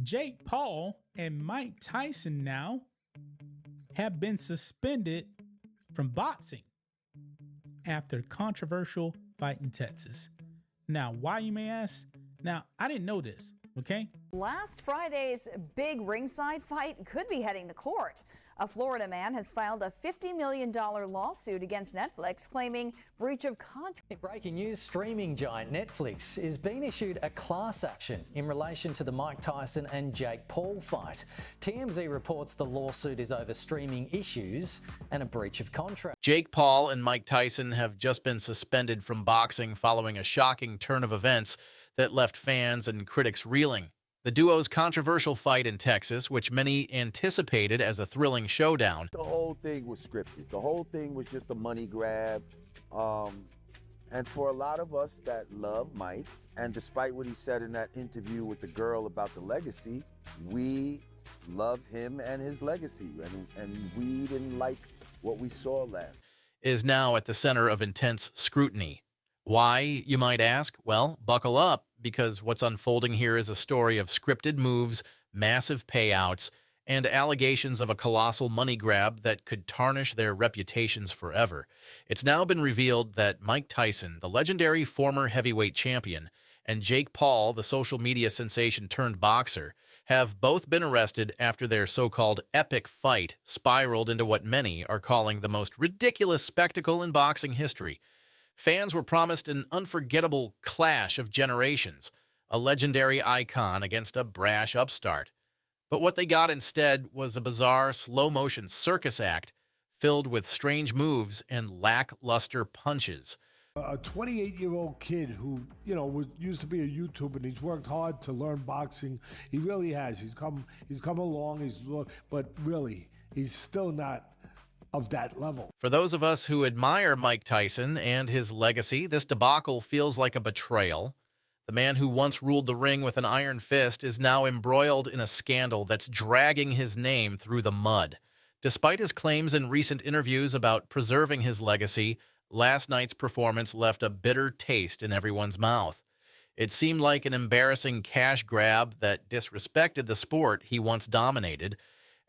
Jake Paul and Mike Tyson now have been suspended from boxing after controversial fight in Texas. Now, why, you may ask? Now, I didn't know this, okay? Last Friday's big ringside fight could be heading to court. A Florida man has filed a $50 million lawsuit against Netflix claiming breach of contract. Breaking news, streaming giant Netflix is being issued a class action in relation to the Mike Tyson and Jake Paul fight. TMZ reports the lawsuit is over streaming issues and a breach of contract. Jake Paul and Mike Tyson have just been suspended from boxing following a shocking turn of events that left fans and critics reeling. The duo's controversial fight in Texas, which many anticipated as a thrilling showdown. The whole thing was scripted. The whole thing was just a money grab. And for a lot of us that love Mike, and despite what he said in that interview with the girl about the legacy, we love him and his legacy. And we didn't like what we saw last. Is now at the center of intense scrutiny. Why, you might ask? Well, buckle up, because what's unfolding here is a story of scripted moves, massive payouts, and allegations of a colossal money grab that could tarnish their reputations forever. It's now been revealed that Mike Tyson, the legendary former heavyweight champion, and Jake Paul, the social media sensation turned boxer, have both been arrested after their so-called epic fight spiraled into what many are calling the most ridiculous spectacle in boxing history. Fans were promised an unforgettable clash of generations, a legendary icon against a brash upstart. But what they got instead was a bizarre slow-motion circus act filled with strange moves and lackluster punches. A 28-year-old kid who, used to be a YouTuber, and he's worked hard to learn boxing. He really has. He's come along, but really, he's still not of that level. For those of us who admire Mike Tyson and his legacy, this debacle feels like a betrayal. The man who once ruled the ring with an iron fist is now embroiled in a scandal that's dragging his name through the mud. Despite his claims in recent interviews about preserving his legacy, last night's performance left a bitter taste in everyone's mouth. It seemed like an embarrassing cash grab that disrespected the sport he once dominated.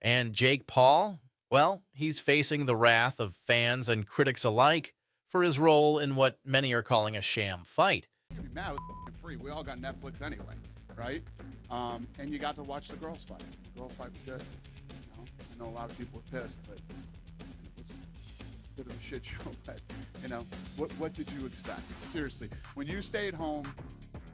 And Jake Paul? Well, he's facing the wrath of fans and critics alike for his role in what many are calling a sham fight. You'd be mad it was free. We all got Netflix anyway, right? And you got to watch the girls fight. The girls fight was good. I know a lot of people were pissed, but it was a bit of a shit show. But what did you expect? Seriously, when you stayed home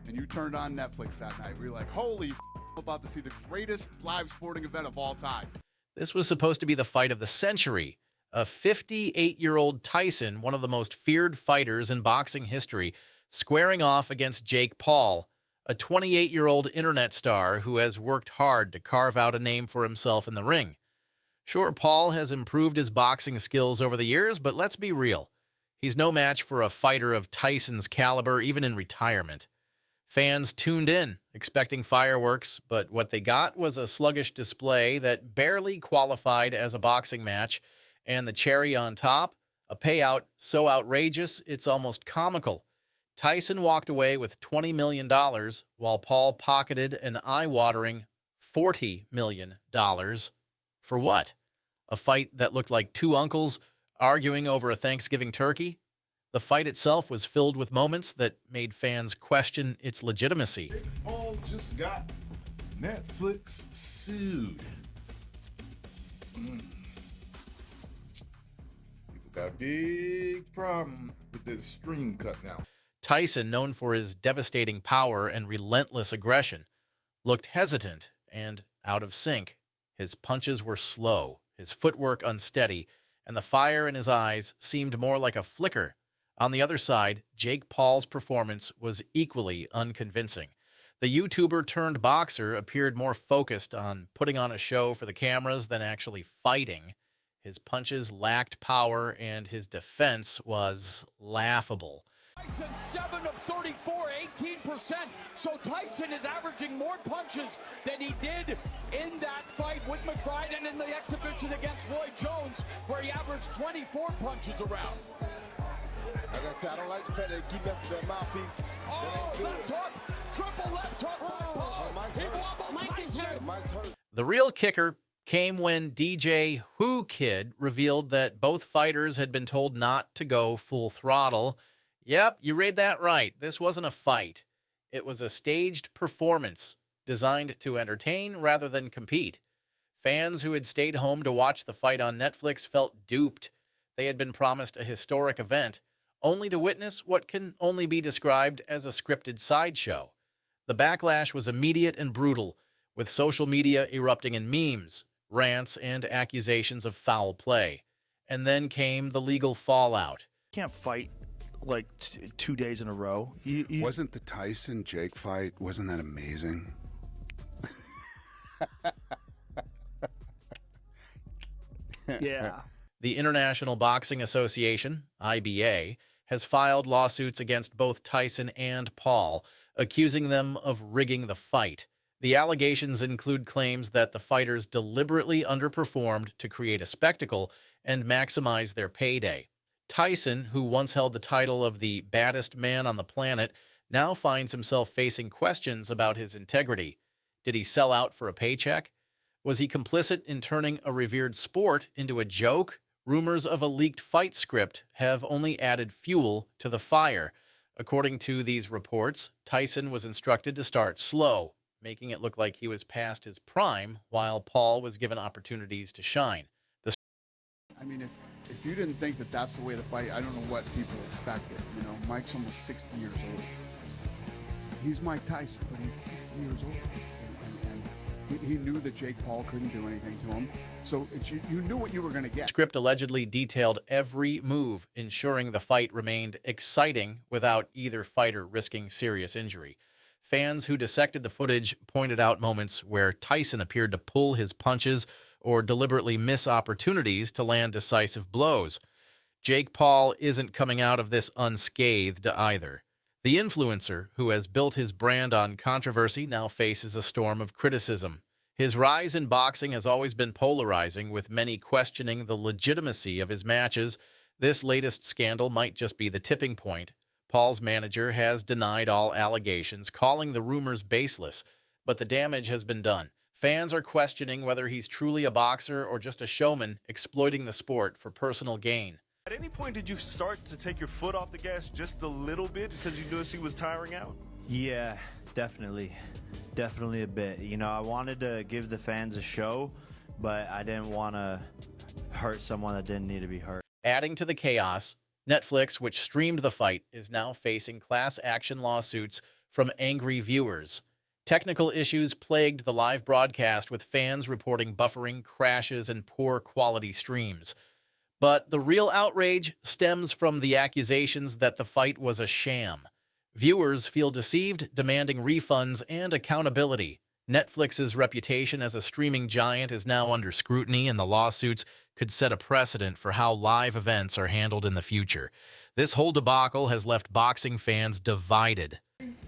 and you turned on Netflix that night, we were like, holy I'm about to see the greatest live sporting event of all time. This was supposed to be the fight of the century. A 58-year-old Tyson, one of the most feared fighters in boxing history, squaring off against Jake Paul, a 28-year-old internet star who has worked hard to carve out a name for himself in the ring. Sure, Paul has improved his boxing skills over the years, but let's be real. He's no match for a fighter of Tyson's caliber, even in retirement. Fans tuned in, expecting fireworks, but what they got was a sluggish display that barely qualified as a boxing match, and the cherry on top, a payout so outrageous it's almost comical. Tyson walked away with $20 million, while Paul pocketed an eye-watering $40 million. For what? A fight that looked like two uncles arguing over a Thanksgiving turkey? The fight itself was filled with moments that made fans question its legitimacy. Paul just got Netflix sued. People got a big problem with this stream cut now. Tyson, known for his devastating power and relentless aggression, looked hesitant and out of sync. His punches were slow, his footwork unsteady, and the fire in his eyes seemed more like a flicker. On the other side, Jake Paul's performance was equally unconvincing. The YouTuber-turned-boxer appeared more focused on putting on a show for the cameras than actually fighting. His punches lacked power, and his defense was laughable. Tyson 7 of 34, 18%. So Tyson is averaging more punches than he did in that fight with McBride and in the exhibition against Roy Jones, where he averaged 24 punches around. Like I said, I don't like the fact that they keep messing with that mouthpiece. Oh, left hook, triple left hook by Paul. He wobbled Tyson. Mike's hurt. The real kicker came when DJ Who Kid revealed that both fighters had been told not to go full throttle. Yep, you read that right. This wasn't a fight. It was a staged performance designed to entertain rather than compete. Fans who had stayed home to watch the fight on Netflix felt duped. They had been promised a historic event, only to witness what can only be described as a scripted sideshow. The backlash was immediate and brutal, with social media erupting in memes, rants, and accusations of foul play. And then came the legal fallout. Can't fight like 2 days in a row. Wasn't the Tyson-Jake fight, wasn't that amazing? Yeah. The International Boxing Association, IBA, has filed lawsuits against both Tyson and Paul, accusing them of rigging the fight. The allegations include claims that the fighters deliberately underperformed to create a spectacle and maximize their payday. Tyson, who once held the title of the baddest man on the planet, now finds himself facing questions about his integrity. Did he sell out for a paycheck? Was he complicit in turning a revered sport into a joke? Rumors of a leaked fight script have only added fuel to the fire. According to these reports, Tyson was instructed to start slow, making it look like he was past his prime, while Paul was given opportunities to shine. I mean, if you didn't think that that's the way the fight, I don't know what people expected. You know, Mike's almost 60 years old. He's Mike Tyson, but he's 60 years old. And he knew that Jake Paul couldn't do anything to him. So you knew what you were going to get. The script allegedly detailed every move, ensuring the fight remained exciting without either fighter risking serious injury. Fans who dissected the footage pointed out moments where Tyson appeared to pull his punches or deliberately miss opportunities to land decisive blows. Jake Paul isn't coming out of this unscathed either. The influencer, who has built his brand on controversy, now faces a storm of criticism. His rise in boxing has always been polarizing, with many questioning the legitimacy of his matches. This latest scandal might just be the tipping point. Paul's manager has denied all allegations, calling the rumors baseless, but the damage has been done. Fans are questioning whether he's truly a boxer or just a showman exploiting the sport for personal gain. At any point did you start to take your foot off the gas just a little bit because you noticed he was tiring out? Yeah, definitely. Definitely a bit. You know, I wanted to give the fans a show, but I didn't want to hurt someone that didn't need to be hurt. Adding to the chaos, Netflix, which streamed the fight, is now facing class action lawsuits from angry viewers. Technical issues plagued the live broadcast, with fans reporting buffering, crashes, and poor quality streams. But the real outrage stems from the accusations that the fight was a sham. Viewers feel deceived, demanding refunds and accountability. Netflix's reputation as a streaming giant is now under scrutiny, and the lawsuits could set a precedent for how live events are handled in the future. This whole debacle has left boxing fans divided.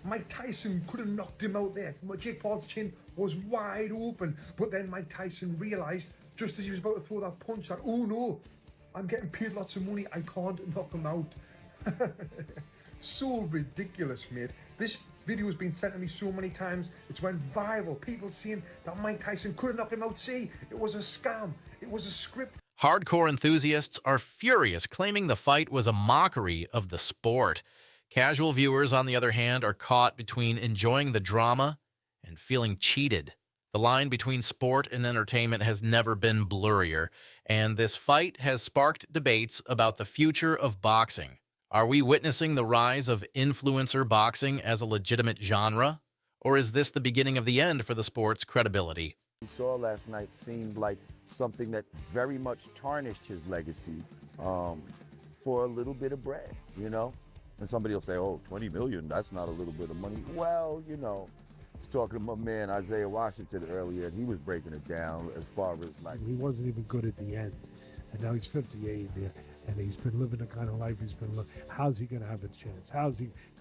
Mike Tyson could have knocked him out there. Jake Paul's chin was wide open, but then Mike Tyson realised, just as he was about to throw that punch, that, oh no, I'm getting paid lots of money, I can't knock him out. So ridiculous, mate. This video has been sent to me so many times, it's went viral. People saying that Mike Tyson could have knocked him out. See, it was a scam, it was a script. Hardcore enthusiasts are furious, claiming the fight was a mockery of the sport. Casual viewers, on the other hand, are caught between enjoying the drama and feeling cheated. The line between sport and entertainment has never been blurrier, and this fight has sparked debates about the future of boxing. Are we witnessing the rise of influencer boxing as a legitimate genre? Or is this the beginning of the end for the sport's credibility? We saw last night seemed like something that very much tarnished his legacy for a little bit of bread, you know? And somebody will say, oh, 20 million, that's not a little bit of money. Well, you know, I was talking to my man Isaiah Washington earlier, and he was breaking it down as far as like... He wasn't even good at the end, and now he's 58 and he's been living the kind of life he's been living. How's he gonna have a chance?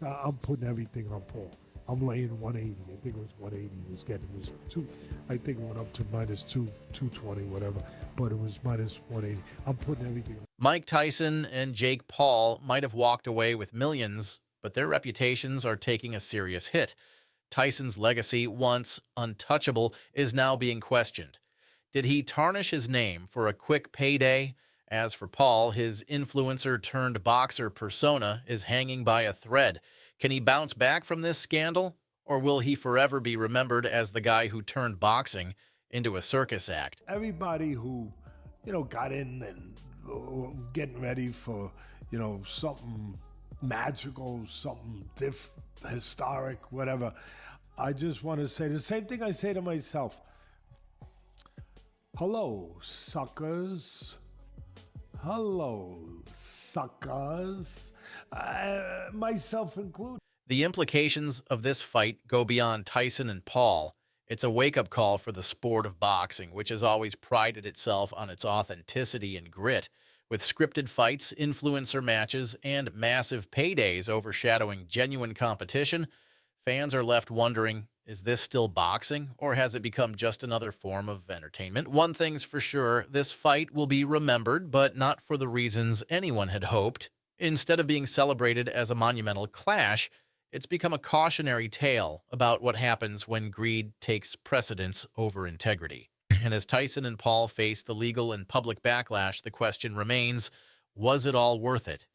I'm putting everything on Paul. I'm laying 180. I think it was 180 he was getting. It was two. I think it went up to -220, whatever. But it was -180. I'm putting everything. Mike Tyson and Jake Paul might have walked away with millions, but their reputations are taking a serious hit. Tyson's legacy, once untouchable, is now being questioned. Did he tarnish his name for a quick payday? As for Paul, his influencer-turned-boxer persona is hanging by a thread. Can he bounce back from this scandal? Or will he forever be remembered as the guy who turned boxing into a circus act? Everybody who, got in and getting ready for, something magical, something historic, whatever. I just want to say the same thing I say to myself. Hello, suckers. Hello, suckers. Myself included. The implications of this fight go beyond Tyson and Paul. It's a wake-up call for the sport of boxing, which has always prided itself on its authenticity and grit. With scripted fights, influencer matches, and massive paydays overshadowing genuine competition, fans are left wondering, is this still boxing, or has it become just another form of entertainment? One thing's for sure, this fight will be remembered, but not for the reasons anyone had hoped. Instead of being celebrated as a monumental clash, it's become a cautionary tale about what happens when greed takes precedence over integrity. And as Tyson and Paul face the legal and public backlash, the question remains, was it all worth it?